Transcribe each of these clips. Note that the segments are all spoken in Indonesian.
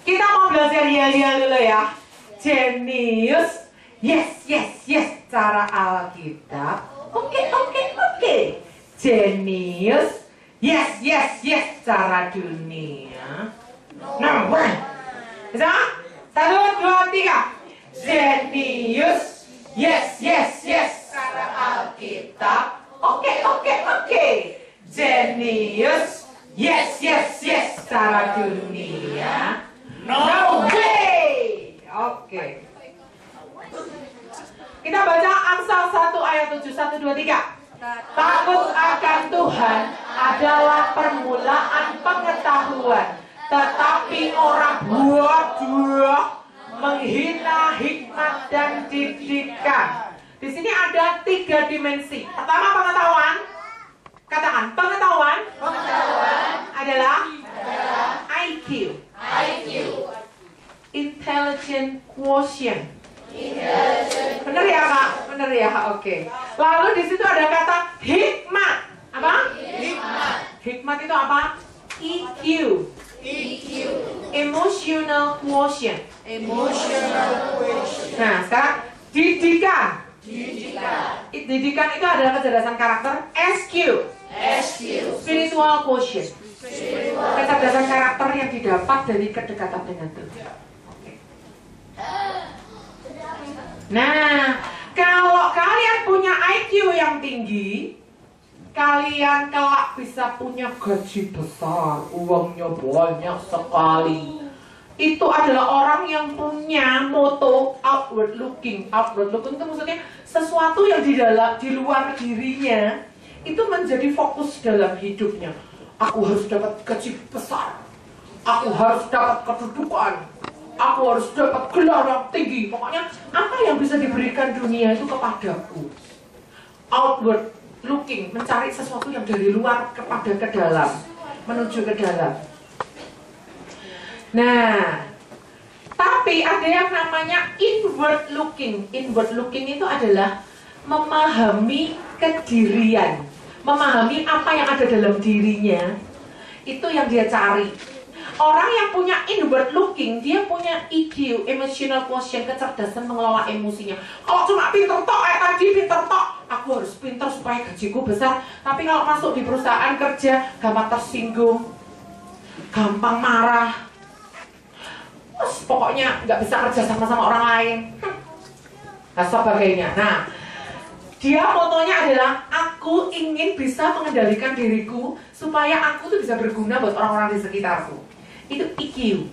Kita mau belajar yel-yel dulu ya. Jenius. Yes, yes, yes. Cara Alkitab. Oke. Jenius. Yes, yes, yes. Cara dunia. No one. Bisa? 1, 2, 3. Jenius. Yes, yes, yes. Cara Alkitab. Oke. Jenius. Yes, yes, yes. Cara dunia. No way. Oke. Kita baca Amsal 1 ayat 7. 1, 2, 3. Takut akan Tuhan adalah permulaan pengetahuan, tetapi orang bodoh menghina hikmat dan didikan. Di sini ada 3 dimensi. Pertama pengetahuan. Katakan pengetahuan. Pengetahuan adalah IQ. Intelligent quotient. Bener ya Kak? Bener ya? Oke. Lalu di situ ada kata hikmat. Apa? Hikmat itu apa? EQ. Emotional quotient. Nah, sekarang didikan. Didikan itu adalah kecerdasan karakter. SQ. Spiritual quotient. Kecerdasan karakter yang didapat dari kedekatan dengan Tuhan. Oke. Nah, kalau kalian punya IQ yang tinggi, kalian kelak bisa punya gaji besar, uangnya banyak sekali. Itu adalah orang yang punya moto outward looking. Outward looking itu maksudnya sesuatu yang di luar dirinya itu menjadi fokus dalam hidupnya. Aku harus dapat gaji besar, aku harus dapat kedudukan, aku harus dapat gelar yang tinggi. Pokoknya apa yang bisa diberikan dunia itu kepadaku. Outward looking, mencari sesuatu yang dari luar kepada ke dalam, menuju ke dalam. Nah, tapi ada yang namanya inward looking. Inward looking itu adalah memahami kedirian, memahami apa yang ada dalam dirinya. Itu yang dia cari. Orang yang punya inward looking, dia punya EQ, emotional quotient, kecerdasan mengelola emosinya. Kalau cuma pinter tok, kayak tadi pinter tok, aku harus pinter supaya gajiku besar. Tapi kalau masuk di perusahaan kerja, gampang tersinggung, gampang marah, pokoknya nggak bisa kerja sama orang lain, dan sebagainya. Nah, dia motonya adalah aku ingin bisa mengendalikan diriku supaya aku tuh bisa berguna buat orang-orang di sekitarku. Itu EQ.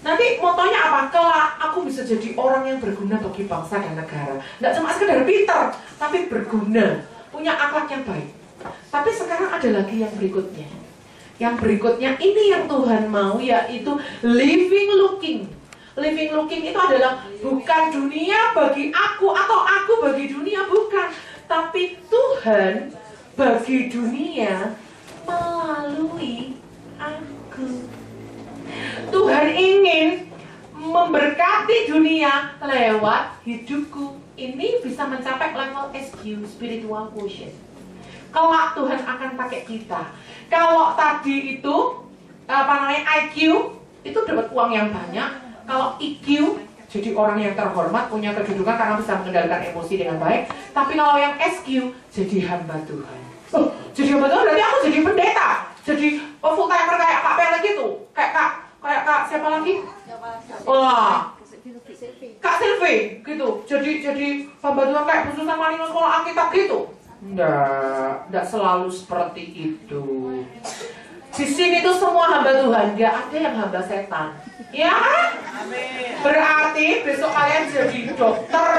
Nanti motonya apa? Kelak aku bisa jadi orang yang berguna bagi bangsa dan negara. Nggak cuma sekedar pintar, tapi berguna, punya akhlak yang baik. Tapi sekarang ada lagi yang berikutnya. Yang berikutnya ini yang Tuhan mau, yaitu living looking. Living looking itu adalah bukan dunia bagi aku atau aku bagi dunia, bukan. Tapi Tuhan bagi dunia melalui aku. Tuhan ingin memberkati dunia lewat hidupku. Ini bisa mencapai level SQ, spiritual quotient. Kelak Tuhan akan pakai kita. Kalau tadi itu IQ itu dapat uang yang banyak. Kalau EQ jadi orang yang terhormat, punya kedudukan karena bisa mengendalikan emosi dengan baik. Tapi kalau yang SQ jadi hamba Tuhan. Jadi hamba Tuhan berarti aku jadi pendeta, jadi full timer kayak Kak Pele gitu, kayak Kak siapa lagi? Wah, Kak Silvi gitu. Jadi hamba Tuhan kayak khusus sama Lino sekolah Alkitab gitu. Nggak selalu seperti itu. Di sini tuh semua hamba Tuhan, nggak ada yang hamba setan. Ya kan? Berarti besok kalian jadi dokter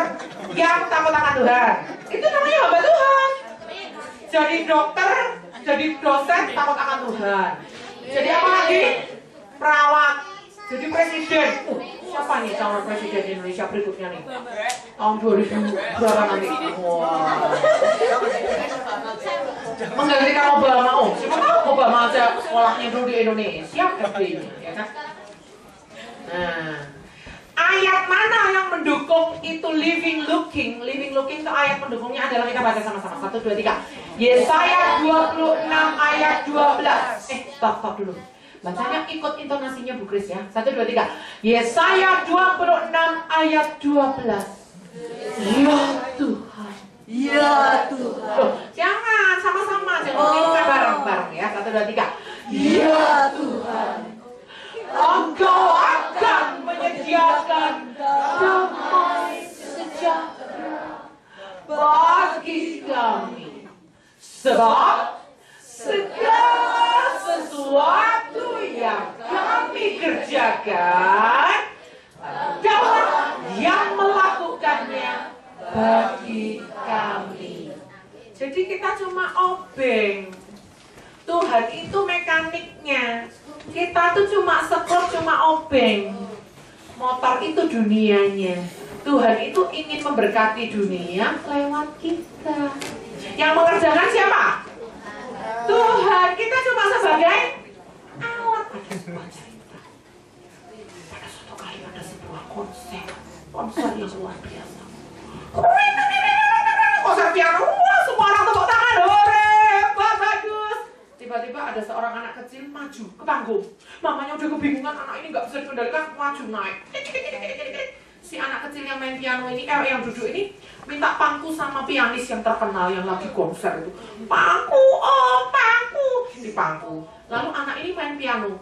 yang takut akan Tuhan. Itu namanya hamba Tuhan. Jadi dokter, jadi dosen takut akan Tuhan. Jadi apa lagi? Perawat, jadi presiden. Siapa nih calon presiden Indonesia berikutnya nih? Tahun 2000 berapa nanti? Wow. Menggantikan Obama. Oh, siapa tahu Obama aja sekolahnya dulu di Indonesia, FD-nya, ya kan? Nah, ayat mana yang mendukung itu living looking? Living looking itu ayat pendukungnya adalah, kita baca sama-sama. 1, 2, 3. Yesaya 26 ayat 12. Stop dulu. Bacanya ikut intonasinya Bu Kris ya. 1, 2, 3. Yesaya 26 ayat 12. Ya Tuhan. Ya Tuhan. Loh, jangan sama-sama, jangan menirukan bareng-bareng ya. 1, 2, 3. Ya Tuhan. Engkau akan menyediakan damai sejahtera bagi kami. Sebab segala sesuatu yang kami kerjakan adalah yang melakukannya bagi kami. Jadi kita cuma obeng. Tuhan itu mekaniknya. Kita tuh cuma sekrop, cuma obeng. Motor itu dunianya. Tuhan itu ingin memberkati dunia lewat kita. Yang mengerjakan siapa? Tuhan. Kita cuma sebagai alat. Ada sebuah cerita. Pada suatu kali ada sebuah konser yang luar biasa. Konser piano, wah, semua orang tepuk tangan, hebat, bagus. Tiba-tiba ada seorang anak kecil maju ke panggung. Mamanya udah kebingungan, anak ini nggak bisa dikendalikan, maju naik. Si anak kecil yang main piano ini, yang duduk ini, minta pangku sama pianis yang terkenal yang lagi konser itu. Pangku, oh pangku, di pangku. Lalu anak ini main piano.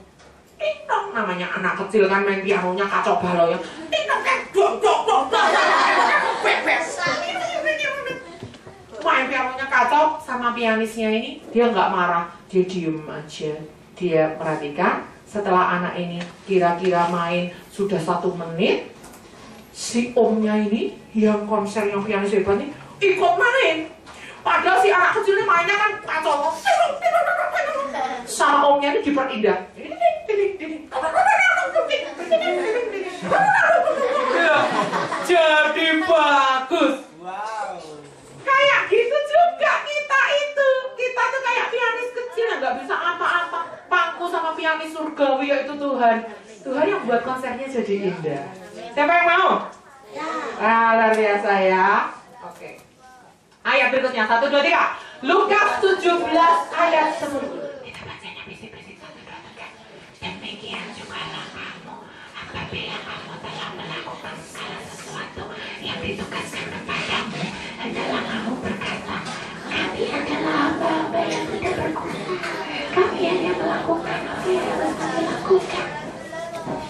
Ting dong, namanya anak kecil kan main pianonya kacau balau ya. Ting dong, main pianonya kacau sama pianisnya ini, dia nggak marah, dia diem aja. Dia perhatikan. Setelah anak ini kira-kira main sudah 1 menit, si omnya ini yang konser yang pianis hebat nih ikut main. Padahal si anak kecil ini mainnya kan kacau. Sama omnya ini diperindah. Jadi bagus. Kayak gitu juga kita itu. Kita tuh kayak pianis kecil yang nggak bisa apa-apa. Pangku sama pianis surgawi yaitu Tuhan. Tuhan yang buat konsernya jadi indah. Siapa yang mau? Luar biasa ya. Oke. Ayat berikutnya 1, 2, 3. Lukas 17 ayat 10. Kita bacanya bisik-bisik 1, 2, 3. Demikian jugalah kamu apabila kamu telah melakukan segala sesuatu yang ditugaskan kepadamu, hendaklah kamu berkata, kami adalah hamba-hamba yang tidak berguna. Kami hanya melakukan apa yang harus kami lakukan.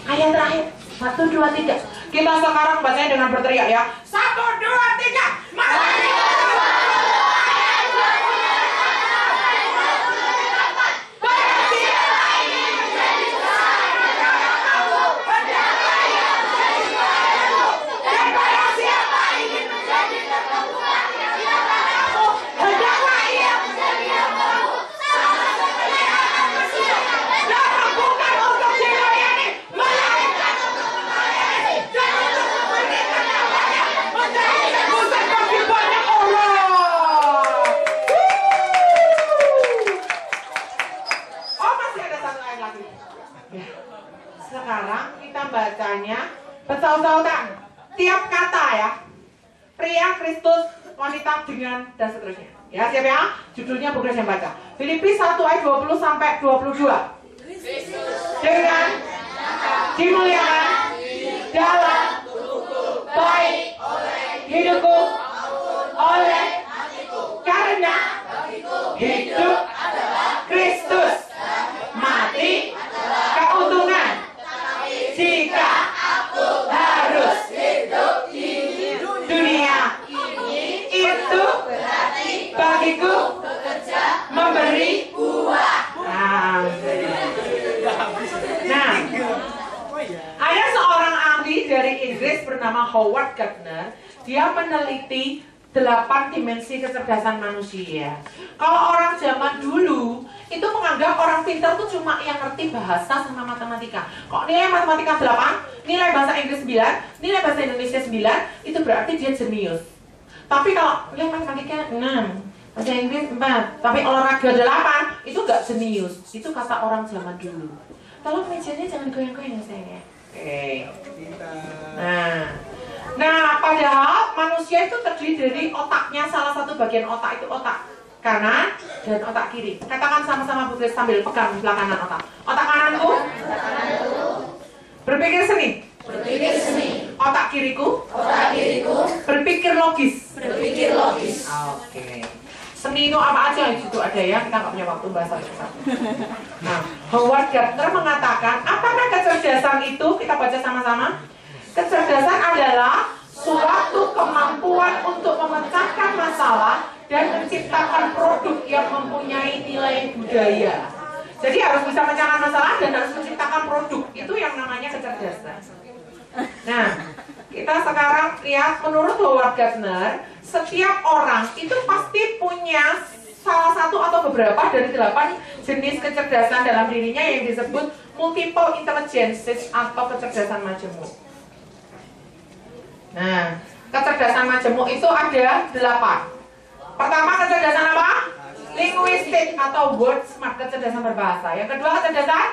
Ayat terakhir 1, 2, 3. Kita sekarang bacanya dengan berteriak ya. 1, 2, 3. Mari. Sekarang kita bacanya bersaut-sautan tiap kata ya. Pria, Kristus, wanita, dengan, dan seterusnya. Ya, siap ya? Judulnya Bu Kris yang baca. Filipi 1 ayat 20 sampai 22. Dengan dimuliakan dalam baik hidupku oleh karena hidup Kristus, mati keuntungan. Jika aku harus hidup di dunia itu berarti bagiku bekerja memberi buah. Nah, ada seorang ahli dari Inggris bernama Howard Gardner. Dia meneliti 8 dimensi kecerdasan manusia. Kalau orang zaman dulu itu menganggap orang pintar tuh cuma yang ngerti bahasa sama matematika. Kok nilai matematika 8, nilai bahasa Inggris 9, nilai bahasa Indonesia 9, itu berarti dia jenius. Tapi kalau nilai matematika 6, bahasa Inggris 4, tapi olahraga 8, itu nggak jenius. Itu kata orang zaman dulu. Tolong mejanya jangan goyang-goyang ya sayang ya. Oke. Nah, padahal manusia itu terdiri dari otaknya, salah satu bagian otak itu otak kanan dan otak kiri. Katakan sama-sama Bu Grace sambil pegang sebelah kanan otak. Otak kananku berpikir seni. Berpikir seni. Otak kiriku berpikir logis. Berpikir logis. Oke. Seni itu apa aja? Itu ada ya, kita nggak punya waktu bahas satu-satu. Nah, Howard Gardner mengatakan, apakah kecerdasan itu? Kita baca sama-sama. Kecerdasan adalah suatu kemampuan untuk memecahkan masalah dan menciptakan produk yang mempunyai nilai budaya. Jadi harus bisa memecahkan masalah dan harus menciptakan produk. Itu yang namanya kecerdasan. Nah, kita sekarang lihat menurut Howard Gardner, setiap orang itu pasti punya salah satu atau beberapa dari 8 jenis kecerdasan dalam dirinya yang disebut multiple intelligences atau kecerdasan majemuk. Nah, kecerdasan majemuk itu ada 8. Pertama, kecerdasan apa? Linguistik atau word smart, kecerdasan berbahasa. Yang kedua, kecerdasan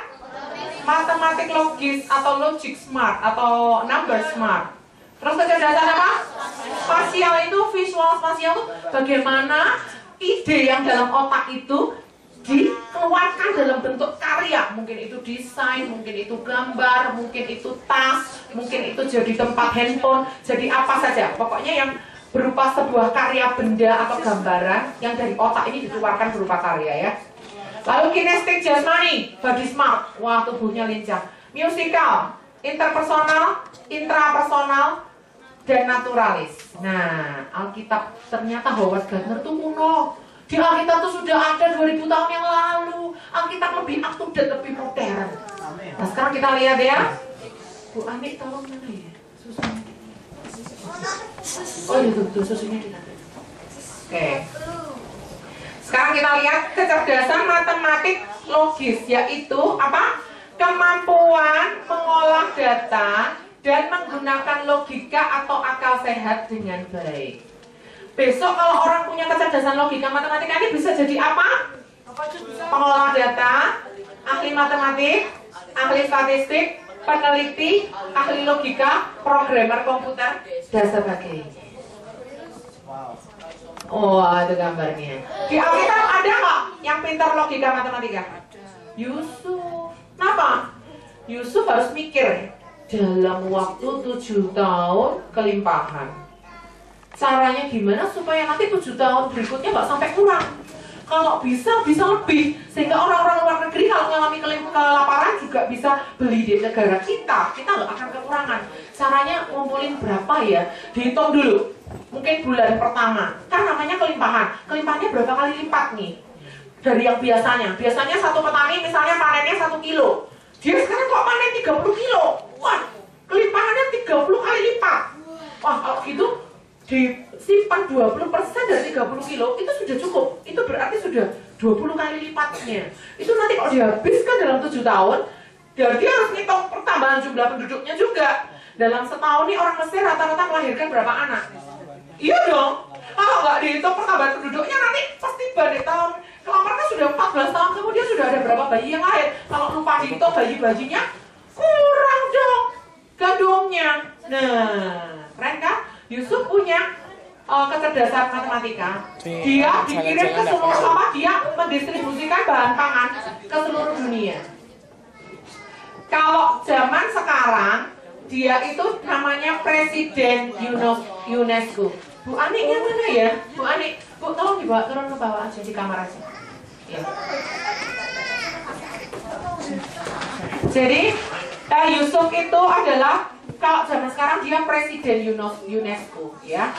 matematik logis atau logic smart atau number smart. Terus kecerdasan apa? Spasial itu, visual spasial itu bagaimana ide yang dalam otak itu dikeluarkan dalam bentuk karya. Mungkin itu desain, mungkin itu gambar, mungkin itu tas, mungkin itu jadi tempat handphone, jadi apa saja. Pokoknya yang berupa sebuah karya benda atau gambaran yang dari otak ini dikeluarkan berupa karya ya. Lalu kinestik jasmani, body smart, wah tubuhnya lincah. Musical, interpersonal, intrapersonal, dan naturalis. Nah, Alkitab ternyata Howard Gardner tuh kuno. Di Alkitab tuh sudah ada 2000 tahun yang lalu. Alkitab lebih up to date, lebih modern. Nah, sekarang kita lihat ya. Bu Ani, tolong mana ya? Susunya. Oh iya tuh, susunya di sana. Oke. Sekarang kita lihat kecerdasan matematik logis, yaitu apa? Kemampuan mengolah data dan menggunakan logika atau akal sehat dengan baik. Besok kalau orang punya kecerdasan logika matematika ini bisa jadi apa? Pengolah data, ahli matematik, ahli statistik, peneliti, ahli logika, programmer komputer, dan sebagainya. Oh, ada gambarnya. Di Alkitab ada nggak yang pintar logika matematika? Yusuf. Kenapa? Yusuf harus mikir dalam waktu 7 tahun kelimpahan. Caranya gimana supaya nanti 7 tahun berikutnya nggak sampai kurang? Kalau bisa lebih, sehingga orang-orang luar negeri kalau mengalami kelaparan juga bisa beli di negara kita nggak akan kekurangan. Caranya ngumpulin berapa ya? Dihitung dulu. Mungkin bulan pertama, kan namanya kelimpahan. Kelimpahannya berapa kali lipat nih dari yang biasanya? Biasanya satu petani misalnya panennya 1 kilo. Dia sekarang kok panen 30 kilo. Wah, kelimpahannya 30 kali lipat. Wah, kalau gitu disimpan 20% dari 30 kilo itu sudah cukup. Itu berarti sudah 20 kali lipatnya. Itu nanti kalau dihabiskan dalam 7 tahun, dia harus ngitung pertambahan jumlah penduduknya juga. Dalam setahun nih orang Mesir rata-rata melahirkan berapa anak? Iya dong. Kalau nggak dihitung pertambahan penduduknya nanti pasti pada tahun kelamarnya sudah 14 tahun kemudian sudah ada berapa bayi yang lahir. Kalau lupa dihitung bayi-bayinya kurang dong gandumnya. Nah, keren kan? Yusuf punya kecerdasan matematika. Dia dikirim ke seluruh dia mendistribusikan bahan pangan ke seluruh dunia. Kalau zaman sekarang dia itu namanya Presiden UNESCO. Bu Ani yang mana ya? Bu Ani, Bu tolong dibawa turun ke bawah aja di kamar aja. Ya. Jadi Yusuf itu adalah kalau zaman sekarang dia Presiden UNESCO, ya.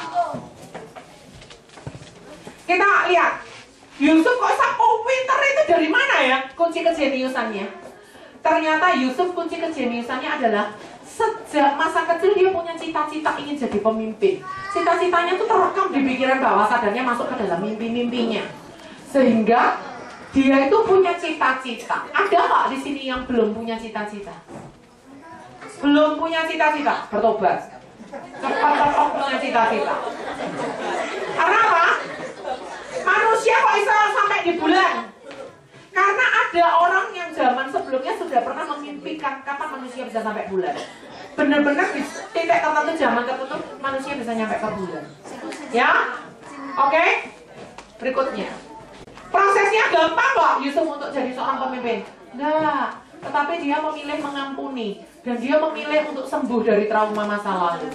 Kita lihat Yusuf kok pinter itu dari mana ya? Kunci kejeniusannya. Ternyata Yusuf kunci kejeniusannya adalah sejak masa kecil dia punya cita-cita ingin jadi pemimpin. Cita-citanya itu terekam di pikiran bawah sadarnya, masuk ke dalam mimpi-mimpinya. Sehingga dia itu punya cita-cita. Ada nggak di sini yang belum punya cita-cita? Belum punya cita-cita, bertobat. Cepat-cepat punya cita-cita. Karena apa? Manusia kok bisa sampai di bulan? Karena ada orang yang zaman sebelumnya sudah pernah memimpikan kapan manusia bisa sampai bulan. Benar-benar di titik tertentu, zaman tertentu manusia bisa nyampe ke bulan. Ya? Oke? Berikutnya. Prosesnya gampang kok Yusuf untuk jadi seorang pemimpin? Enggak. Tetapi dia memilih mengampuni. Dan dia memilih untuk sembuh dari trauma masa lalu.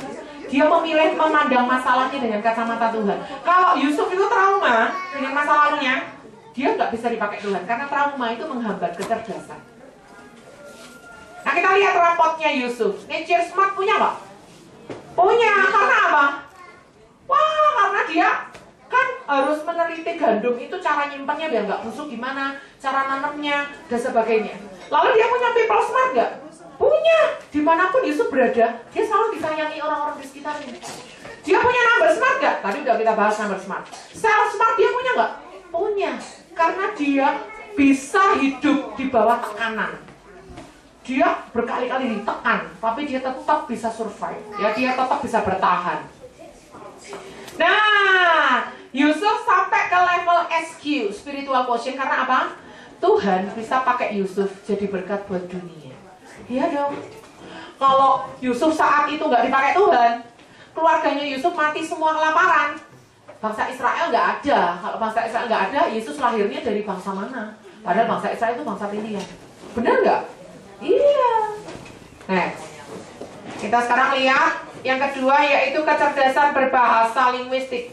Dia memilih memandang masalahnya dengan kacamata Tuhan. Kalau Yusuf itu trauma dengan masa lalunya, dia nggak bisa dipakai Tuhan. Karena trauma itu menghambat kecerdasan. Nah kita lihat rapotnya Yusuf. Nature Smart punya Pak? Punya. Karena apa? Wah, karena dia kan harus meneliti gandum itu cara nyimpannya biar nggak busuk gimana, cara nanamnya dan sebagainya. Lalu dia punya people smart nggak? Punya. Dimanapun Yusuf berada, dia selalu disayangi orang-orang di sekitarnya. Dia punya number smart nggak? Tadi udah kita bahas number smart. Sell smart dia punya nggak? Punya. Karena dia bisa hidup di bawah tekanan. Dia berkali-kali ditekan, tapi dia tetap bisa survive. Ya, dia tetap bisa bertahan. Nah, Yusuf sampai ke level SQ, spiritual quotient, karena apa? Tuhan bisa pakai Yusuf jadi berkat buat dunia. Iya dong. Kalau Yusuf saat itu nggak dipakai Tuhan, keluarganya Yusuf mati semua kelaparan. Bangsa Israel nggak ada. Kalau bangsa Israel nggak ada, Yesus lahirnya dari bangsa mana? Padahal bangsa Israel itu bangsa pilihan. Benar nggak? Iya. Next. Kita sekarang lihat yang kedua yaitu kecerdasan berbahasa linguistik.